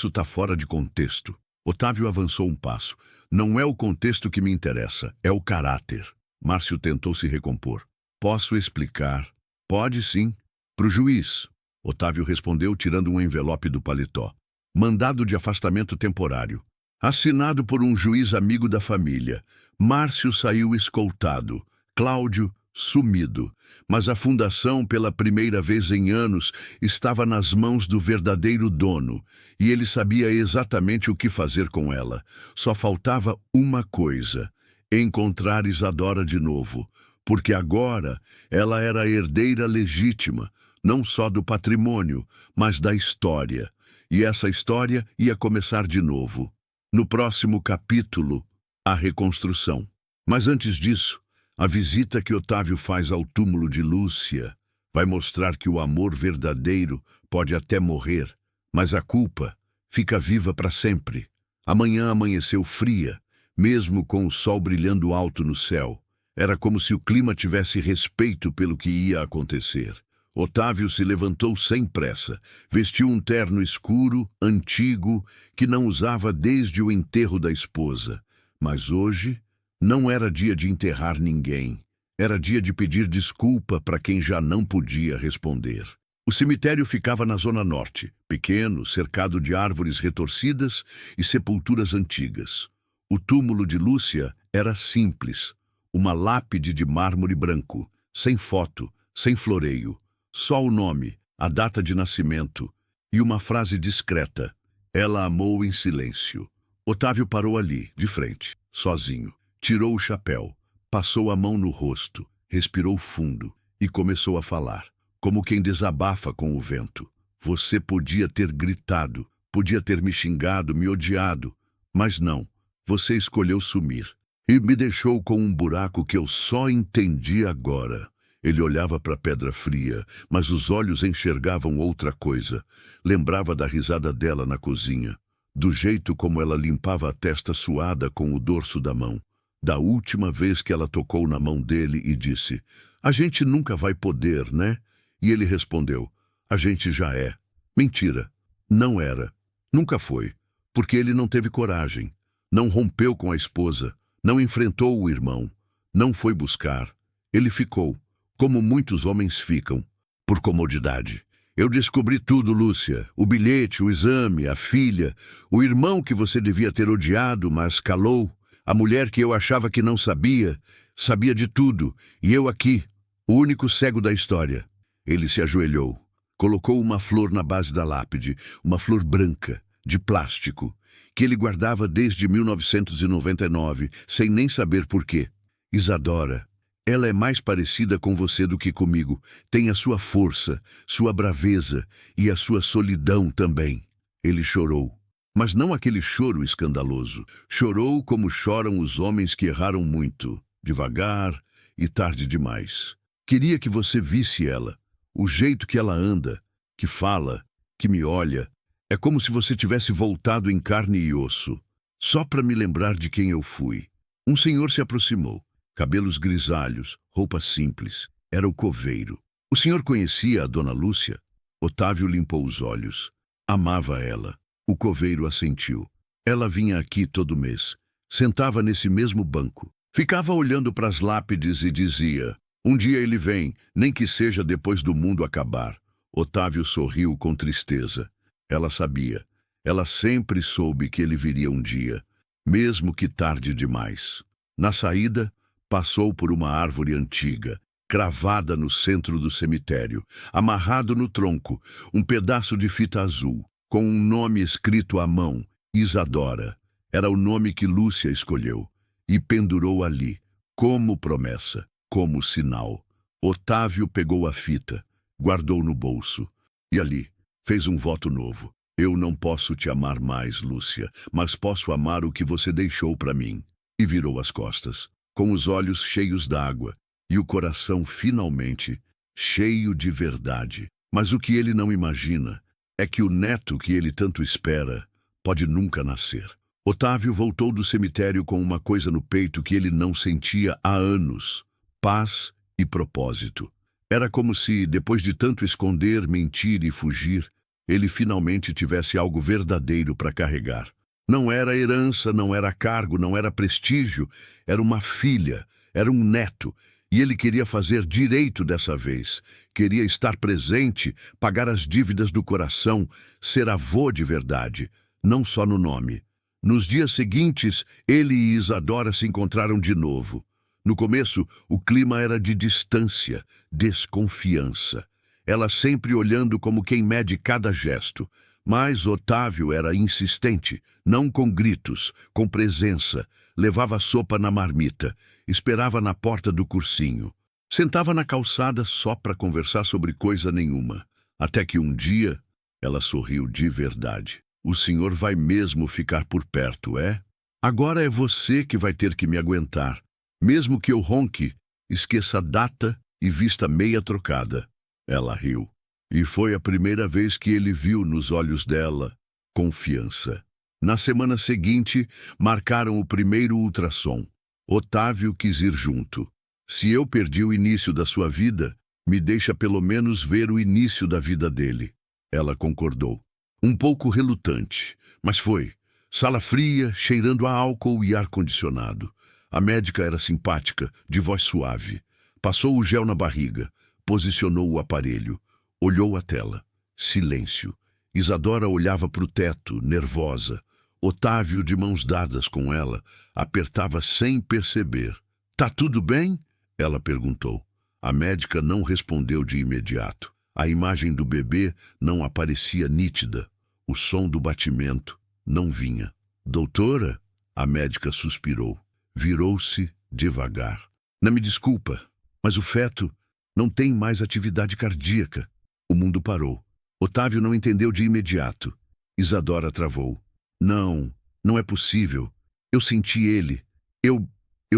tá fora de contexto. Otávio avançou um passo. Não é o contexto que me interessa, é o caráter. Márcio tentou se recompor. Posso explicar? Pode sim. Pro juiz. Otávio respondeu tirando um envelope do paletó. Mandado de afastamento temporário. Assinado por um juiz amigo da família. Márcio saiu escoltado. Cláudio sumido. Mas a fundação, pela primeira vez em anos, estava nas mãos do verdadeiro dono. E ele sabia exatamente o que fazer com ela. Só faltava uma coisa. Encontrar Isadora de novo. Porque agora ela era a herdeira legítima, não só do patrimônio, mas da história. E essa história ia começar de novo. No próximo capítulo, a reconstrução. Mas antes disso, a visita que Otávio faz ao túmulo de Lúcia vai mostrar que o amor verdadeiro pode até morrer, mas a culpa fica viva para sempre. A manhã amanheceu fria, mesmo com o sol brilhando alto no céu. Era como se o clima tivesse respeito pelo que ia acontecer. Otávio se levantou sem pressa, vestiu um terno escuro, antigo, que não usava desde o enterro da esposa. Mas hoje não era dia de enterrar ninguém. Era dia de pedir desculpa para quem já não podia responder. O cemitério ficava na zona norte, pequeno, cercado de árvores retorcidas e sepulturas antigas. O túmulo de Lúcia era simples, uma lápide de mármore branco, sem foto, sem floreio. Só o nome, a data de nascimento e uma frase discreta. Ela amou em silêncio. Otávio parou ali, de frente, sozinho. Tirou o chapéu, passou a mão no rosto, respirou fundo e começou a falar, como quem desabafa com o vento. Você podia ter gritado, podia ter me xingado, me odiado, mas não. Você escolheu sumir e me deixou com um buraco que eu só entendi agora. Ele olhava para a pedra fria, mas os olhos enxergavam outra coisa. Lembrava da risada dela na cozinha, do jeito como ela limpava a testa suada com o dorso da mão, da última vez que ela tocou na mão dele e disse, a gente nunca vai poder, né? E ele respondeu, a gente já é. Mentira, não era, nunca foi, porque ele não teve coragem, não rompeu com a esposa, não enfrentou o irmão, não foi buscar. Ele ficou. Como muitos homens ficam, por comodidade. Eu descobri tudo, Lúcia. O bilhete, o exame, a filha, o irmão que você devia ter odiado, mas calou, a mulher que eu achava que não sabia, sabia de tudo, e eu aqui, o único cego da história. Ele se ajoelhou, colocou uma flor na base da lápide, uma flor branca, de plástico, que ele guardava desde 1999, sem nem saber por quê. Isadora. Ela é mais parecida com você do que comigo. Tem a sua força, sua braveza e a sua solidão também. Ele chorou. Mas não aquele choro escandaloso. Chorou como choram os homens que erraram muito, devagar e tarde demais. Queria que você visse ela. O jeito que ela anda, que fala, que me olha. É como se você tivesse voltado em carne e osso. Só para me lembrar de quem eu fui. Um senhor se aproximou. Cabelos grisalhos, roupa simples. Era o coveiro. O senhor conhecia a dona Lúcia? Otávio limpou os olhos. Amava ela. O coveiro assentiu. Ela vinha aqui todo mês. Sentava nesse mesmo banco. Ficava olhando para as lápides e dizia: um dia ele vem, nem que seja depois do mundo acabar. Otávio sorriu com tristeza. Ela sabia. Ela sempre soube que ele viria um dia, mesmo que tarde demais. Na saída, passou por uma árvore antiga, cravada no centro do cemitério, amarrado no tronco, um pedaço de fita azul, com um nome escrito à mão, Isadora. Era o nome que Lúcia escolheu, e pendurou ali, como promessa, como sinal. Otávio pegou a fita, guardou no bolso, e ali fez um voto novo. Eu não posso te amar mais, Lúcia, mas posso amar o que você deixou para mim. E virou as costas, com os olhos cheios d'água e o coração finalmente cheio de verdade. Mas o que ele não imagina é que o neto que ele tanto espera pode nunca nascer. Otávio voltou do cemitério com uma coisa no peito que ele não sentia há anos: paz e propósito. Era como se, depois de tanto esconder, mentir e fugir, ele finalmente tivesse algo verdadeiro para carregar. Não era herança, não era cargo, não era prestígio, era uma filha, era um neto, e ele queria fazer direito dessa vez. Queria estar presente, pagar as dívidas do coração, ser avô de verdade, não só no nome. Nos dias seguintes, ele e Isadora se encontraram de novo. No começo, o clima era de distância, desconfiança. Ela sempre olhando como quem mede cada gesto. Mas Otávio era insistente, não com gritos, com presença. Levava sopa na marmita, esperava na porta do cursinho. Sentava na calçada só para conversar sobre coisa nenhuma. Até que um dia, ela sorriu de verdade. O senhor vai mesmo ficar por perto, é? Agora é você que vai ter que me aguentar. Mesmo que eu ronque, esqueça a data e vista meia trocada. Ela riu. E foi a primeira vez que ele viu nos olhos dela confiança. Na semana seguinte, marcaram o primeiro ultrassom. Otávio quis ir junto. Se eu perdi o início da sua vida, me deixa pelo menos ver o início da vida dele. Ela concordou. Um pouco relutante, mas foi. Sala fria, cheirando a álcool e ar-condicionado. A médica era simpática, de voz suave. Passou o gel na barriga, posicionou o aparelho, olhou a tela. Silêncio. Isadora olhava para o teto, nervosa. Otávio, de mãos dadas com ela, apertava sem perceber. Tá tudo bem? Ela perguntou. A médica não respondeu de imediato. A imagem do bebê não aparecia nítida. O som do batimento não vinha. Doutora? A médica suspirou. Virou-se devagar. Não me desculpa, mas o feto não tem mais atividade cardíaca. O mundo parou. Otávio não entendeu de imediato. Isadora travou. Não, não é possível. Eu senti ele. Eu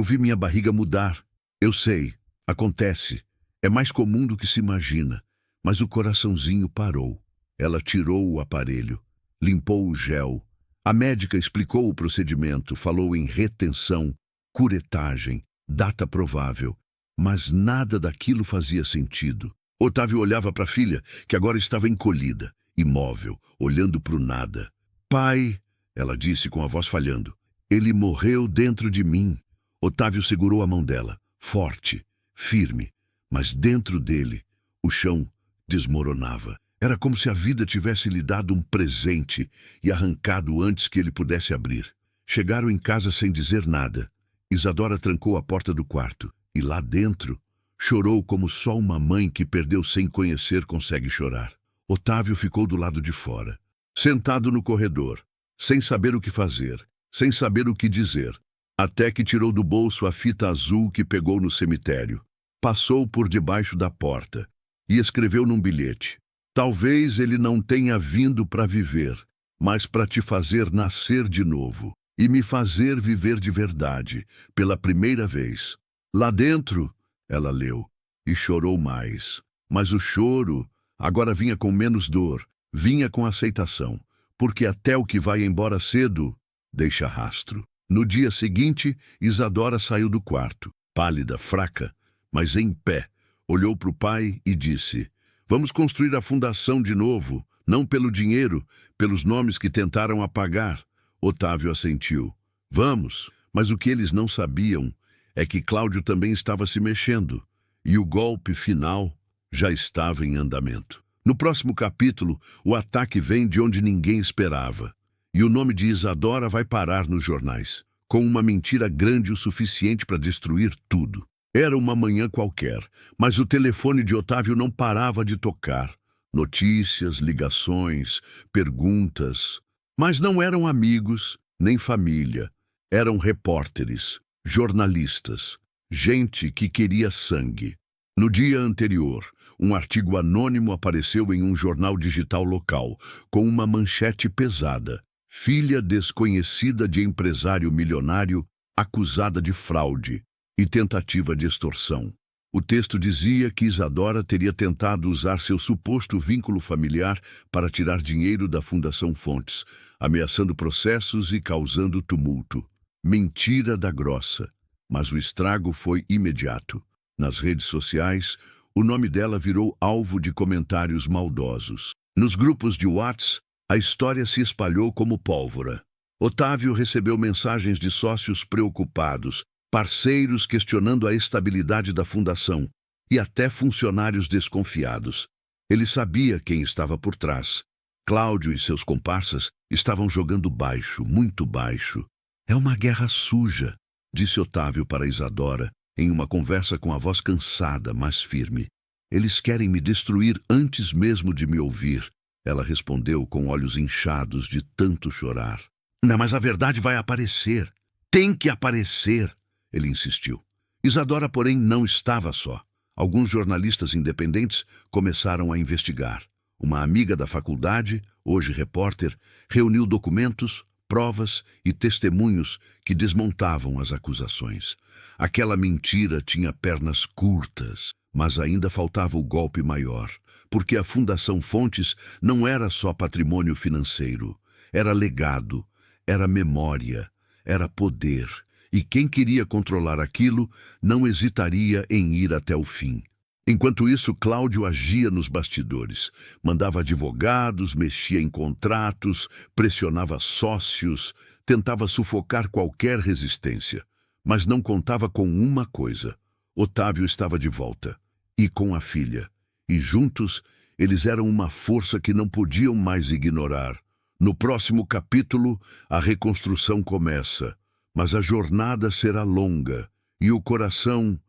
vi minha barriga mudar. Eu sei, acontece. É mais comum do que se imagina. Mas o coraçãozinho parou. Ela tirou o aparelho, limpou o gel. A médica explicou o procedimento, falou em retenção, curetagem, data provável. Mas nada daquilo fazia sentido. Otávio olhava para a filha, que agora estava encolhida, imóvel, olhando para o nada. Pai, ela disse com a voz falhando, ele morreu dentro de mim. Otávio segurou a mão dela, forte, firme, mas dentro dele, o chão desmoronava. Era como se a vida tivesse lhe dado um presente e arrancado antes que ele pudesse abrir. Chegaram em casa sem dizer nada. Isadora trancou a porta do quarto e lá dentro chorou como só uma mãe que perdeu sem conhecer consegue chorar. Otávio ficou do lado de fora, sentado no corredor, sem saber o que fazer, sem saber o que dizer. até que tirou do bolso a fita azul que pegou no cemitério. Passou por debaixo da porta e escreveu num bilhete: talvez ele não tenha vindo para viver, mas para te fazer nascer de novo e me fazer viver de verdade, pela primeira vez. Lá dentro, ela leu e chorou mais. Mas o choro agora vinha com menos dor, vinha com aceitação, porque até o que vai embora cedo deixa rastro. No dia seguinte, Isadora saiu do quarto, pálida, fraca, mas em pé. Olhou para o pai e disse: vamos construir a fundação de novo, não pelo dinheiro, pelos nomes que tentaram apagar. Otávio assentiu. Vamos, mas o que eles não sabiam é que Cláudio também estava se mexendo, e o golpe final já estava em andamento. No próximo capítulo, o ataque vem de onde ninguém esperava, e o nome de Isadora vai parar nos jornais, com uma mentira grande o suficiente para destruir tudo. Era uma manhã qualquer, mas o telefone de Otávio não parava de tocar. Notícias, ligações, perguntas. Mas não eram amigos, nem família. Eram repórteres, jornalistas, gente que queria sangue. No dia anterior, um artigo anônimo apareceu em um jornal digital local, com uma manchete pesada: filha desconhecida de empresário milionário acusada de fraude e tentativa de extorsão. O texto dizia que Isadora teria tentado usar seu suposto vínculo familiar para tirar dinheiro da Fundação Fontes, ameaçando processos e causando tumulto. Mentira da grossa, mas o estrago foi imediato. Nas redes sociais, o nome dela virou alvo de comentários maldosos. Nos grupos de WhatsApp, a história se espalhou como pólvora. Otávio recebeu mensagens de sócios preocupados, parceiros questionando a estabilidade da fundação e até funcionários desconfiados. Ele sabia quem estava por trás. Cláudio e seus comparsas estavam jogando baixo, muito baixo. É uma guerra suja, disse Otávio para Isadora, em uma conversa com a voz cansada, mas firme. Eles querem me destruir antes mesmo de me ouvir. Ela respondeu com olhos inchados de tanto chorar. Não, mas a verdade vai aparecer. Tem que aparecer. Ele insistiu. Isadora, porém, não estava só. Alguns jornalistas independentes começaram a investigar. Uma amiga da faculdade, hoje repórter, reuniu documentos, provas e testemunhos que desmontavam as acusações. Aquela mentira tinha pernas curtas, mas ainda faltava o golpe maior, porque a Fundação Fontes não era só patrimônio financeiro, era legado, era memória, era poder. E quem queria controlar aquilo não hesitaria em ir até o fim. Enquanto isso, Cláudio agia nos bastidores. Mandava advogados, mexia em contratos, pressionava sócios, tentava sufocar qualquer resistência. Mas não contava com uma coisa: Otávio estava de volta, e com a filha. E juntos, eles eram uma força que não podiam mais ignorar. No próximo capítulo, a reconstrução começa. Mas a jornada será longa, e o coração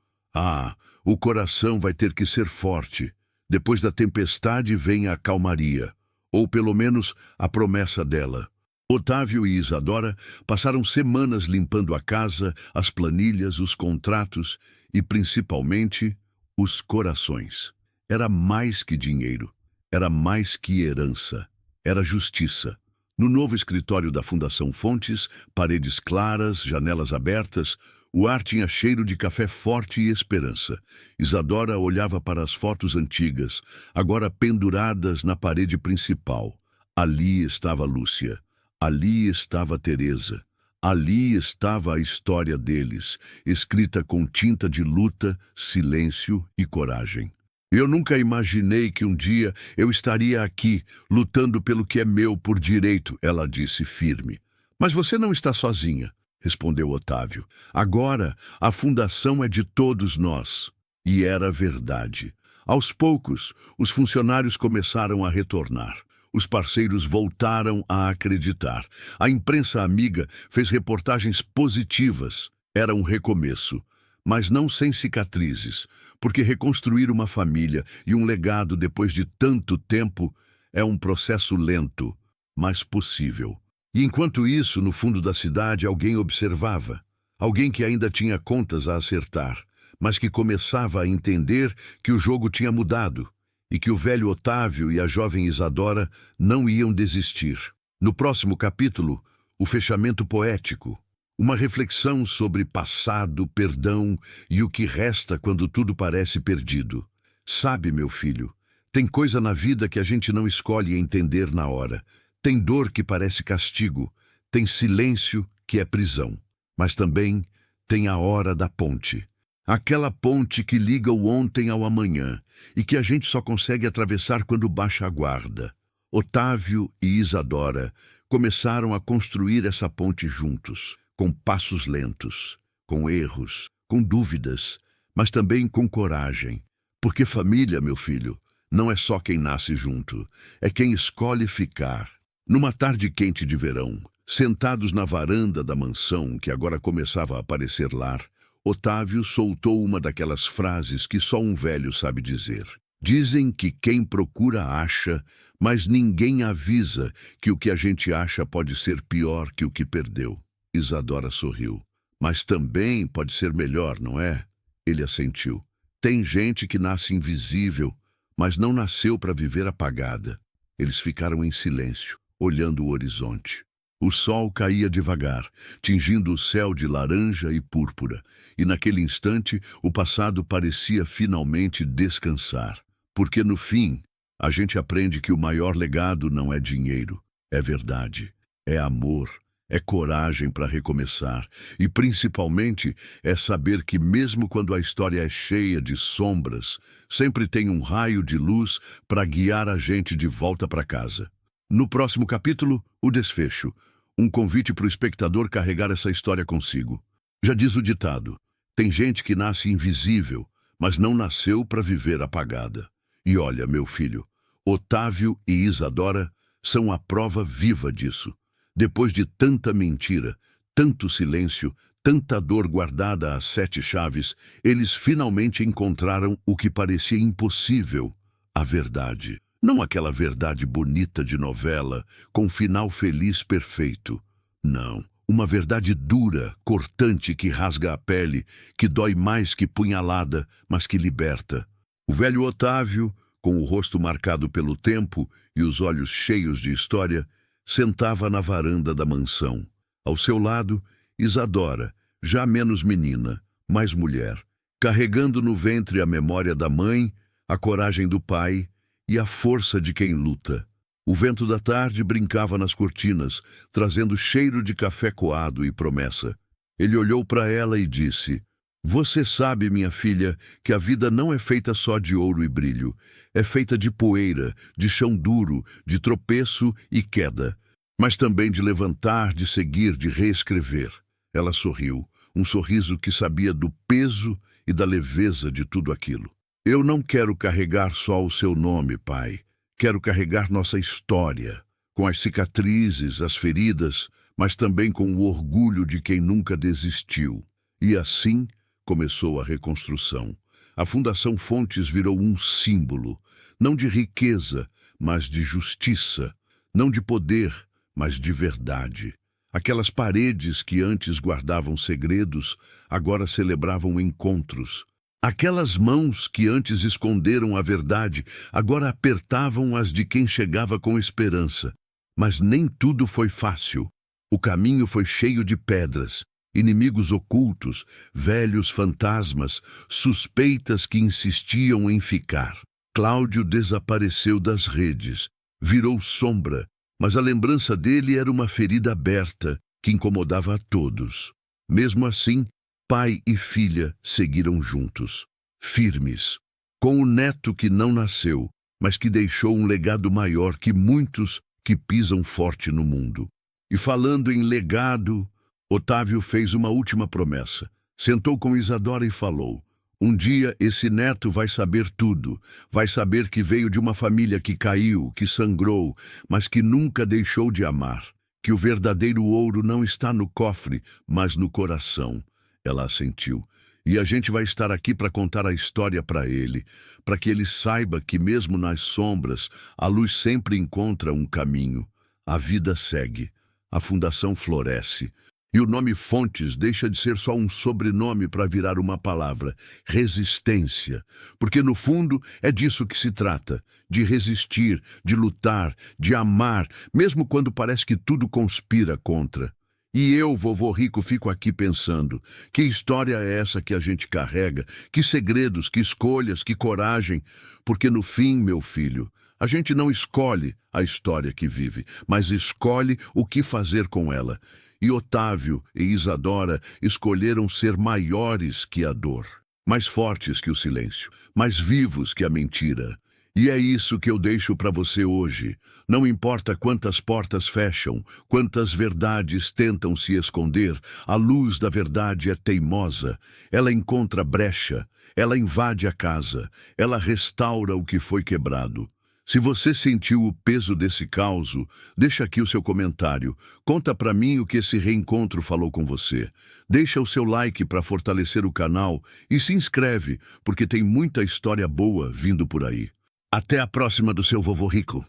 vai ter que ser forte. Depois da tempestade vem a calmaria, ou pelo menos a promessa dela. Otávio e Isadora passaram semanas limpando a casa, as planilhas, os contratos e, principalmente, os corações. Era mais que dinheiro, era mais que herança, era justiça. No novo escritório da Fundação Fontes, paredes claras, janelas abertas, o ar tinha cheiro de café forte e esperança. Isadora olhava para as fotos antigas, agora penduradas na parede principal. Ali estava Lúcia, ali estava Teresa, ali estava a história deles, escrita com tinta de luta, silêncio e coragem. Eu nunca imaginei que um dia eu estaria aqui, lutando pelo que é meu por direito, ela disse firme. Mas você não está sozinha, respondeu Otávio. Agora, a fundação é de todos nós. E era verdade. Aos poucos, os funcionários começaram a retornar. Os parceiros voltaram a acreditar. A imprensa amiga fez reportagens positivas. Era um recomeço. Mas não sem cicatrizes, porque reconstruir uma família e um legado depois de tanto tempo é um processo lento, mas possível. E enquanto isso, no fundo da cidade, alguém observava. Alguém que ainda tinha contas a acertar, mas que começava a entender que o jogo tinha mudado e que o velho Otávio e a jovem Isadora não iam desistir. No próximo capítulo, o fechamento poético, uma reflexão sobre passado, perdão e o que resta quando tudo parece perdido. Sabe, meu filho, tem coisa na vida que a gente não escolhe entender na hora. Tem dor que parece castigo, tem silêncio que é prisão. Mas também tem a hora da ponte. Aquela ponte que liga o ontem ao amanhã e que a gente só consegue atravessar quando baixa a guarda. Otávio e Isadora começaram a construir essa ponte juntos, com passos lentos, com erros, com dúvidas, mas também com coragem. Porque família, meu filho, não é só quem nasce junto, é quem escolhe ficar. Numa tarde quente de verão, sentados na varanda da mansão que agora começava a parecer lar, Otávio soltou uma daquelas frases que só um velho sabe dizer. Dizem que quem procura acha, mas ninguém avisa que o que a gente acha pode ser pior que o que perdeu. Isadora sorriu. Mas também pode ser melhor, não é? Ele assentiu. Tem gente que nasce invisível, mas não nasceu para viver apagada. Eles ficaram em silêncio, olhando o horizonte. O sol caía devagar, tingindo o céu de laranja e púrpura, e naquele instante o passado parecia finalmente descansar. Porque no fim, a gente aprende que o maior legado não é dinheiro, é verdade, é amor, é coragem para recomeçar, e principalmente é saber que mesmo quando a história é cheia de sombras, sempre tem um raio de luz para guiar a gente de volta para casa. No próximo capítulo, o desfecho. Um convite para o espectador carregar essa história consigo. Já diz o ditado, tem gente que nasce invisível, mas não nasceu para viver apagada. E olha, meu filho, Otávio e Isadora são a prova viva disso. Depois de tanta mentira, tanto silêncio, tanta dor guardada às 7 chaves, eles finalmente encontraram o que parecia impossível, a verdade. Não aquela verdade bonita de novela, com final feliz perfeito. Não, uma verdade dura, cortante, que rasga a pele, que dói mais que punhalada, mas que liberta. O velho Otávio, com o rosto marcado pelo tempo e os olhos cheios de história, sentava na varanda da mansão. Ao seu lado, Isadora, já menos menina, mais mulher, carregando no ventre a memória da mãe, a coragem do pai e a força de quem luta. O vento da tarde brincava nas cortinas, trazendo cheiro de café coado e promessa. Ele olhou para ela e disse, você sabe, minha filha, que a vida não é feita só de ouro e brilho. É feita de poeira, de chão duro, de tropeço e queda. Mas também de levantar, de seguir, de reescrever. Ela sorriu, um sorriso que sabia do peso e da leveza de tudo aquilo. Eu não quero carregar só o seu nome, pai. Quero carregar nossa história, com as cicatrizes, as feridas, mas também com o orgulho de quem nunca desistiu. E assim começou a reconstrução. A Fundação Fontes virou um símbolo, não de riqueza, mas de justiça, não de poder, mas de verdade. Aquelas paredes que antes guardavam segredos, agora celebravam encontros. Aquelas mãos que antes esconderam a verdade, agora apertavam as de quem chegava com esperança. Mas nem tudo foi fácil. O caminho foi cheio de pedras, inimigos ocultos, velhos fantasmas, suspeitas que insistiam em ficar. Cláudio desapareceu das redes, virou sombra, mas a lembrança dele era uma ferida aberta que incomodava a todos. Mesmo assim, pai e filha seguiram juntos, firmes, com o neto que não nasceu, mas que deixou um legado maior que muitos que pisam forte no mundo. E falando em legado, Otávio fez uma última promessa. Sentou com Isadora e falou, um dia esse neto vai saber tudo, vai saber que veio de uma família que caiu, que sangrou, mas que nunca deixou de amar, que o verdadeiro ouro não está no cofre, mas no coração. Ela assentiu. E a gente vai estar aqui para contar a história para ele, para que ele saiba que mesmo nas sombras, a luz sempre encontra um caminho. A vida segue, a fundação floresce. E o nome Fontes deixa de ser só um sobrenome para virar uma palavra, resistência. Porque no fundo é disso que se trata, de resistir, de lutar, de amar, mesmo quando parece que tudo conspira contra. E eu, vovô Rico, fico aqui pensando, que história é essa que a gente carrega? Que segredos, que escolhas, que coragem? Porque no fim, meu filho, a gente não escolhe a história que vive, mas escolhe o que fazer com ela. E Otávio e Isadora escolheram ser maiores que a dor, mais fortes que o silêncio, mais vivos que a mentira. E é isso que eu deixo para você hoje. Não importa quantas portas fecham, quantas verdades tentam se esconder, a luz da verdade é teimosa. Ela encontra brecha, ela invade a casa, ela restaura o que foi quebrado. Se você sentiu o peso desse caos, deixa aqui o seu comentário. Conta para mim o que esse reencontro falou com você. Deixa o seu like para fortalecer o canal e se inscreve, porque tem muita história boa vindo por aí. Até a próxima do seu Vovô Rico.